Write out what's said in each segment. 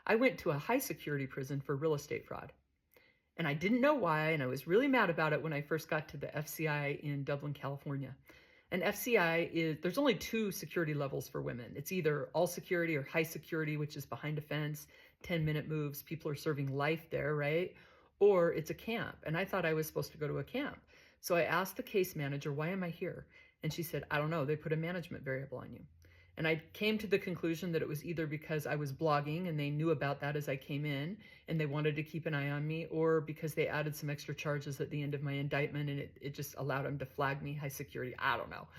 I went to a high security prison for real estate fraud. And I didn't know why, and I was really mad about it when I first got to the FCI in Dublin, California. And FCI there's only two security levels for women. It's either all security or high security, which is behind a fence, 10-minute moves, people are serving life there, right? Or it's a camp. And I thought I was supposed to go to a camp. So I asked the case manager, why am I here? And she said, I don't know, they put a management variable on you. And I came to the conclusion that it was either because I was blogging and they knew about that as I came in and they wanted to keep an eye on me, or because they added some extra charges at the end of my indictment and it just allowed them to flag me high security. I don't know.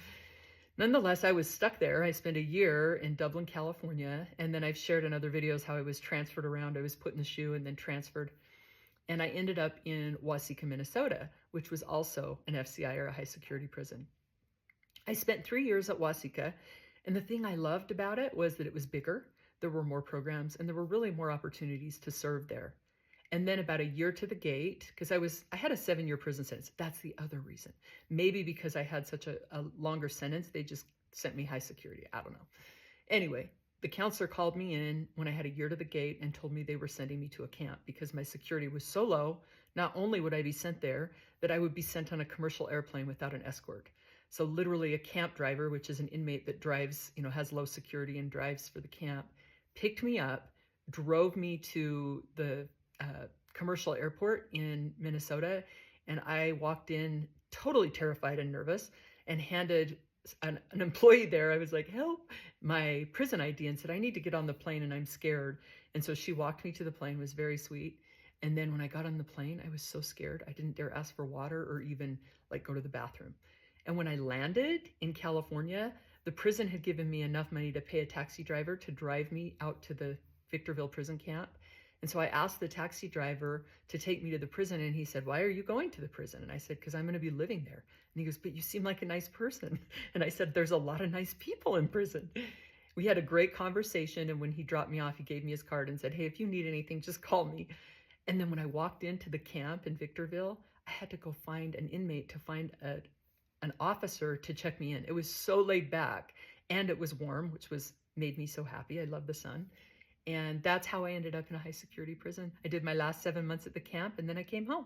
Nonetheless, I was stuck there. I spent a year in Dublin, California, and then I've shared in other videos how I was transferred around. I was put in the SHU and then transferred. And I ended up in Waseca, Minnesota, which was also an FCI or a high security prison. I spent 3 years at Waseca. And the thing I loved about it was that it was bigger, there were more programs, and there were really more opportunities to serve there. And then about a year to the gate, because I had a 7-year prison sentence. That's the other reason. Maybe because I had such a longer sentence, they just sent me high security. I don't know. Anyway, the counselor called me in when I had a year to the gate and told me they were sending me to a camp because my security was so low. Not only would I be sent there, that I would be sent on a commercial airplane without an escort. So literally a camp driver, which is an inmate that drives, has low security and drives for the camp, picked me up, drove me to the commercial airport in Minnesota. And I walked in totally terrified and nervous and handed an employee there, I was like, help, my prison ID, and said, I need to get on the plane and I'm scared. And so she walked me to the plane, was very sweet. And then when I got on the plane, I was so scared. I didn't dare ask for water or even go to the bathroom. And when I landed in California, the prison had given me enough money to pay a taxi driver to drive me out to the Victorville prison camp. And so I asked the taxi driver to take me to the prison, and he said, why are you going to the prison? And I said, because I'm going to be living there. And he goes, but you seem like a nice person. And I said, there's a lot of nice people in prison. We had a great conversation, and when he dropped me off, he gave me his card and said, hey, if you need anything, just call me. And then when I walked into the camp in Victorville, I had to go find an inmate to find an officer to check me in. It was so laid back, and it was warm, which made me so happy. I love the sun. And that's how I ended up in a high security prison. I did my last 7 months at the camp, and then I came home.